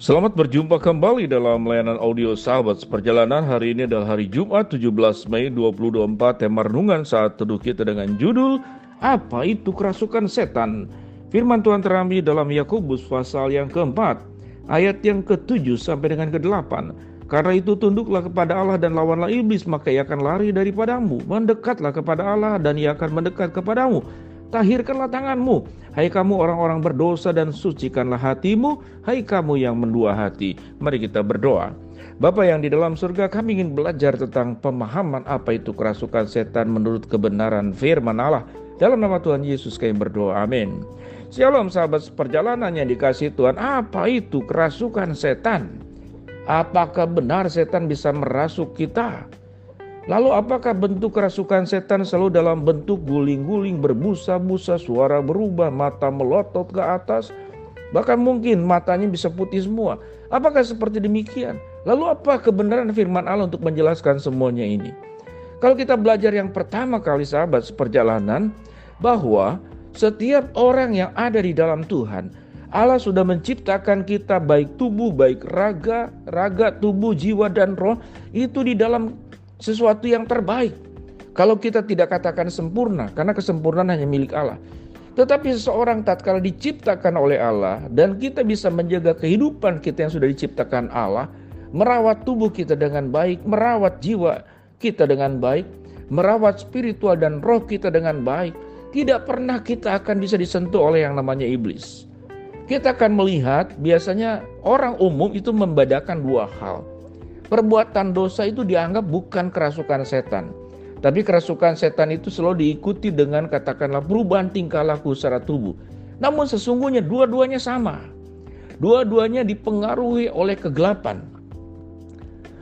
Selamat berjumpa kembali dalam layanan audio Sahabat Seperjalanan. Hari ini adalah hari Jumat 17 Mei 2024. Tema renungan saat teduh kita dengan judul Apa itu Kerasukan Setan? Firman Tuhan terambil dalam Yakobus pasal yang keempat, ayat yang ke-7 sampai dengan ke-8. Karena itu tunduklah kepada Allah dan lawanlah iblis, maka ia akan lari daripadamu. Mendekatlah kepada Allah dan ia akan mendekat kepadamu. Tahirkanlah tanganmu, hai kamu orang-orang berdosa, dan sucikanlah hatimu, hai kamu yang mendua hati. Mari kita berdoa. Bapa yang di dalam surga, kami ingin belajar tentang pemahaman apa itu kerasukan setan menurut kebenaran firman Allah. Dalam nama Tuhan Yesus kami berdoa, amin. Shalom sahabat seperjalanan yang dikasihi Tuhan. Apa itu kerasukan setan? Apakah benar setan bisa merasuk kita? Lalu apakah bentuk kerasukan setan selalu dalam bentuk guling-guling, berbusa-busa, suara berubah, mata melotot ke atas, bahkan mungkin matanya bisa putih semua? Apakah seperti demikian? Lalu apa kebenaran firman Allah untuk menjelaskan semuanya ini? Kalau kita belajar yang pertama kali sahabat seperjalanan, bahwa setiap orang yang ada di dalam Tuhan, Allah sudah menciptakan kita baik tubuh, baik raga, tubuh, jiwa, dan roh, itu di dalam sesuatu yang terbaik. Kalau kita tidak katakan sempurna, karena kesempurnaan hanya milik Allah. Tetapi seseorang tatkala diciptakan oleh Allah, dan kita bisa menjaga kehidupan kita yang sudah diciptakan Allah, merawat tubuh kita dengan baik, merawat jiwa kita dengan baik, merawat spiritual dan roh kita dengan baik, tidak pernah kita akan bisa disentuh oleh yang namanya iblis. Kita akan melihat biasanya orang umum itu membedakan dua hal. Perbuatan dosa itu dianggap bukan kerasukan setan. Tapi kerasukan setan itu selalu diikuti dengan katakanlah perubahan tingkah laku secara tubuh. Namun sesungguhnya dua-duanya sama. Dua-duanya dipengaruhi oleh kegelapan.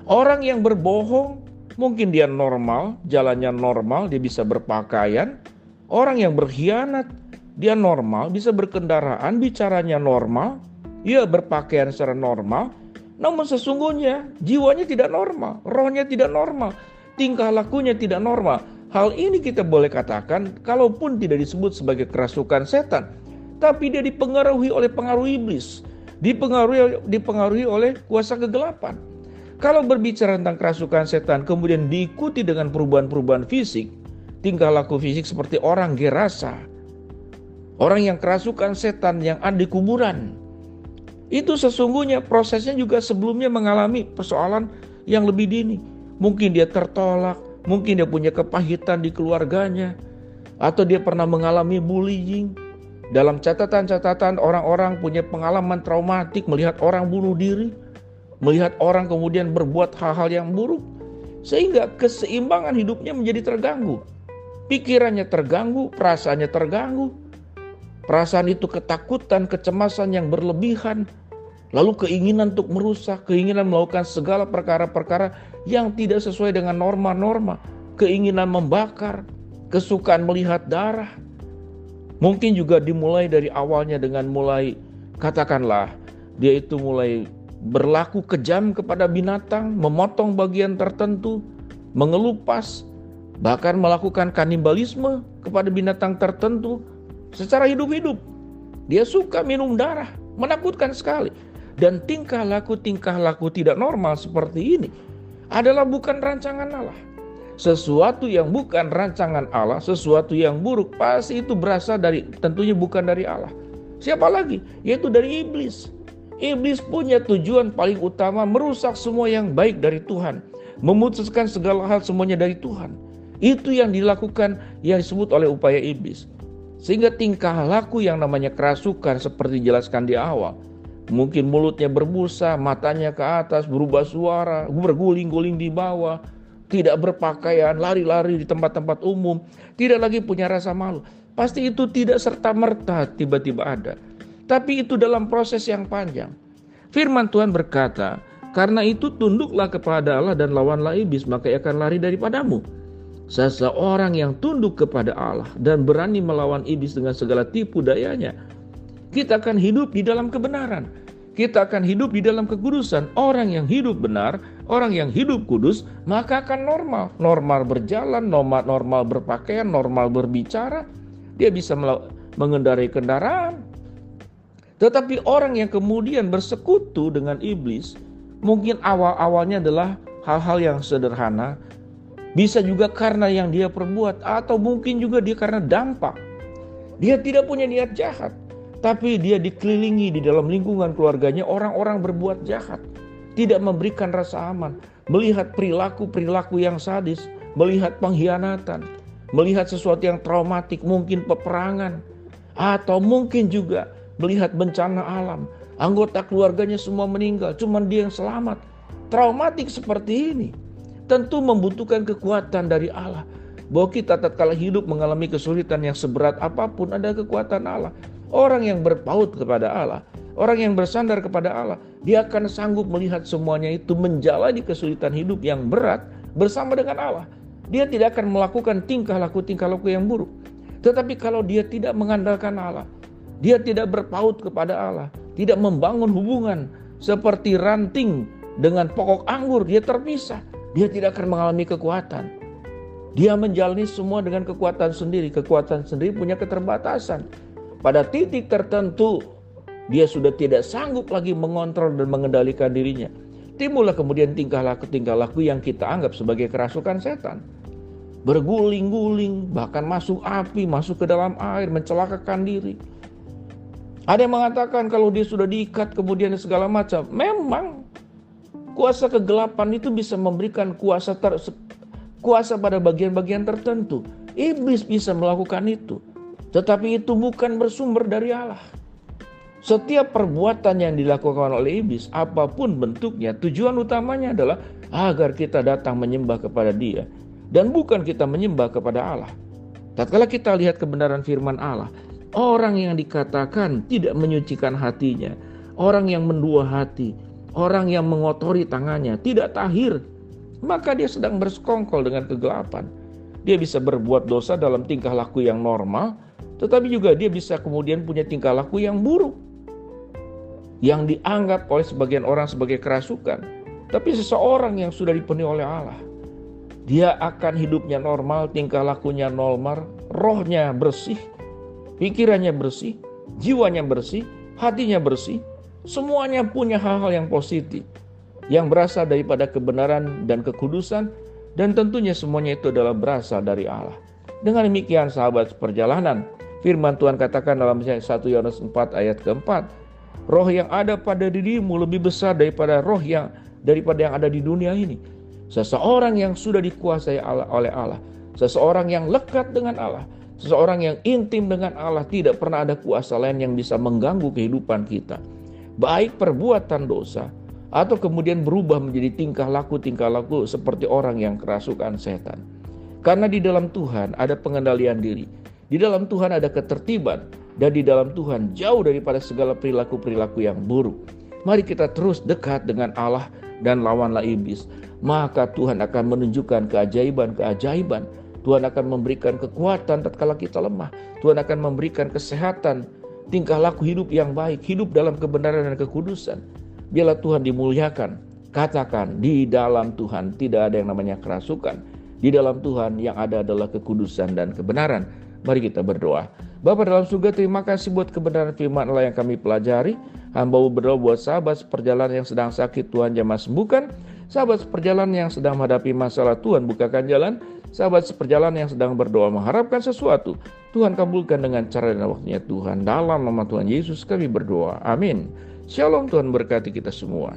Orang yang berbohong mungkin dia normal, jalannya normal, dia bisa berpakaian. Orang yang berkhianat dia normal, bisa berkendaraan, bicaranya normal, dia berpakaian secara normal. Namun sesungguhnya jiwanya tidak normal, rohnya tidak normal, tingkah lakunya tidak normal. Hal ini kita boleh katakan kalaupun tidak disebut sebagai kerasukan setan, tapi dia dipengaruhi oleh pengaruh iblis, dipengaruhi oleh kuasa kegelapan. Kalau berbicara tentang kerasukan setan kemudian diikuti dengan perubahan-perubahan fisik, tingkah laku fisik seperti orang gerasa, orang yang kerasukan setan yang ada di kuburan, itu sesungguhnya prosesnya juga sebelumnya mengalami persoalan yang lebih dini. Mungkin dia tertolak, mungkin dia punya kepahitan di keluarganya, atau dia pernah mengalami bullying. Dalam catatan-catatan orang-orang punya pengalaman traumatik melihat orang bunuh diri, melihat orang kemudian berbuat hal-hal yang buruk, sehingga keseimbangan hidupnya menjadi terganggu. Pikirannya terganggu, perasaannya terganggu. Perasaan itu ketakutan, kecemasan yang berlebihan, lalu keinginan untuk merusak, keinginan melakukan segala perkara-perkara yang tidak sesuai dengan norma-norma, keinginan membakar, kesukaan melihat darah. Mungkin juga dimulai dari awalnya dengan mulai, katakanlah, dia itu mulai berlaku kejam kepada binatang, memotong bagian tertentu, mengelupas, bahkan melakukan kanibalisme kepada binatang tertentu. Secara hidup-hidup dia suka minum darah, menakutkan sekali. Dan tingkah laku tidak normal seperti ini adalah bukan rancangan Allah. Sesuatu yang bukan rancangan Allah, sesuatu yang buruk, pasti itu berasal dari, tentunya bukan dari Allah. Siapa lagi? Yaitu dari iblis. Iblis punya tujuan paling utama merusak semua yang baik dari Tuhan, memutuskan segala hal semuanya dari Tuhan. Itu yang dilakukan, yang disebut oleh upaya iblis. Sehingga tingkah laku yang namanya kerasukan seperti dijelaskan di awal. Mungkin mulutnya berbusa, matanya ke atas, berubah suara, berguling-guling di bawah, tidak berpakaian, lari-lari di tempat-tempat umum, tidak lagi punya rasa malu. Pasti itu tidak serta-merta tiba-tiba ada. Tapi itu dalam proses yang panjang. Firman Tuhan berkata, karena itu tunduklah kepada Allah dan lawanlah iblis, maka ia akan lari daripadamu. Seseorang yang tunduk kepada Allah dan berani melawan iblis dengan segala tipu dayanya, kita akan hidup di dalam kebenaran. Kita akan hidup di dalam kekudusan. Orang yang hidup benar, orang yang hidup kudus, maka akan normal. Normal berjalan, normal berpakaian, normal berbicara. Dia bisa mengendarai kendaraan. Tetapi orang yang kemudian bersekutu dengan iblis, mungkin awal-awalnya adalah hal-hal yang sederhana, bisa juga karena yang dia perbuat, atau mungkin juga dia karena dampak. Dia tidak punya niat jahat, tapi dia dikelilingi di dalam lingkungan keluarganya orang-orang berbuat jahat, tidak memberikan rasa aman, melihat perilaku-perilaku yang sadis, melihat pengkhianatan, melihat sesuatu yang traumatik, mungkin peperangan, atau mungkin juga melihat bencana alam. Anggota keluarganya semua meninggal, cuman dia yang selamat. Traumatik seperti ini tentu membutuhkan kekuatan dari Allah. Bahwa kita tatkala hidup mengalami kesulitan yang seberat apapun, ada kekuatan Allah. Orang yang berpaut kepada Allah, orang yang bersandar kepada Allah, dia akan sanggup melihat semuanya itu menjalani kesulitan hidup yang berat bersama dengan Allah. Dia tidak akan melakukan tingkah laku yang buruk. Tetapi kalau dia tidak mengandalkan Allah, dia tidak berpaut kepada Allah, tidak membangun hubungan seperti ranting dengan pokok anggur, dia terpisah. Dia tidak akan mengalami kekuatan. Dia menjalani semua dengan kekuatan sendiri. Kekuatan sendiri punya keterbatasan. Pada titik tertentu, dia sudah tidak sanggup lagi mengontrol dan mengendalikan dirinya. Timbullah kemudian tingkah laku yang kita anggap sebagai kerasukan setan. Berguling-guling, bahkan masuk api, masuk ke dalam air, mencelakakan diri. Ada yang mengatakan kalau dia sudah diikat kemudian segala macam. Memang kuasa kegelapan itu bisa memberikan kuasa pada bagian-bagian tertentu. Iblis bisa melakukan itu. Tetapi itu bukan bersumber dari Allah. Setiap perbuatan yang dilakukan oleh iblis, apapun bentuknya, tujuan utamanya adalah agar kita datang menyembah kepada dia. Dan bukan kita menyembah kepada Allah. Tatkala kita lihat kebenaran firman Allah, orang yang dikatakan tidak menyucikan hatinya, orang yang mendua hati, orang yang mengotori tangannya, tidak tahir, maka dia sedang bersekongkol dengan kegelapan. Dia bisa berbuat dosa dalam tingkah laku yang normal, tetapi juga dia bisa kemudian punya tingkah laku yang buruk, yang dianggap oleh sebagian orang sebagai kerasukan. Tapi seseorang yang sudah dipenuhi oleh Allah, dia akan hidupnya normal, tingkah lakunya normal, rohnya bersih, pikirannya bersih, jiwanya bersih, hatinya bersih. Semuanya punya hal-hal yang positif, yang berasal daripada kebenaran dan kekudusan. Dan tentunya semuanya itu adalah berasal dari Allah. Dengan demikian sahabat perjalanan, firman Tuhan katakan dalam 1 Yohanes 4 ayat keempat, roh yang ada pada dirimu lebih besar daripada yang ada di dunia ini. Seseorang yang sudah dikuasai oleh Allah, seseorang yang lekat dengan Allah, seseorang yang intim dengan Allah, tidak pernah ada kuasa lain yang bisa mengganggu kehidupan kita. Baik perbuatan dosa, atau kemudian berubah menjadi tingkah laku seperti orang yang kerasukan setan. Karena di dalam Tuhan ada pengendalian diri, di dalam Tuhan ada ketertiban, dan di dalam Tuhan jauh daripada segala perilaku-perilaku yang buruk. Mari kita terus dekat dengan Allah dan lawanlah iblis. Maka Tuhan akan menunjukkan keajaiban-keajaiban. Tuhan akan memberikan kekuatan tatkala kita lemah. Tuhan akan memberikan kesehatan, tingkah laku hidup yang baik, hidup dalam kebenaran dan kekudusan. Biarlah Tuhan dimuliakan. Katakan, di dalam Tuhan tidak ada yang namanya kerasukan. Di dalam Tuhan yang ada adalah kekudusan dan kebenaran. Mari kita berdoa. Bapa dalam surga, terima kasih buat kebenaran firman Allah yang kami pelajari. Hamba berdoa buat sahabat seperjalanan yang sedang sakit, Tuhan jamah sembuhkan. Sahabat seperjalanan yang sedang menghadapi masalah, Tuhan bukakan jalan. Sahabat seperjalanan yang sedang berdoa mengharapkan sesuatu, Tuhan kabulkan dengan cara dan waktunya Tuhan. Dalam nama Tuhan Yesus kami berdoa. Amin. Shalom, Tuhan berkati kita semua.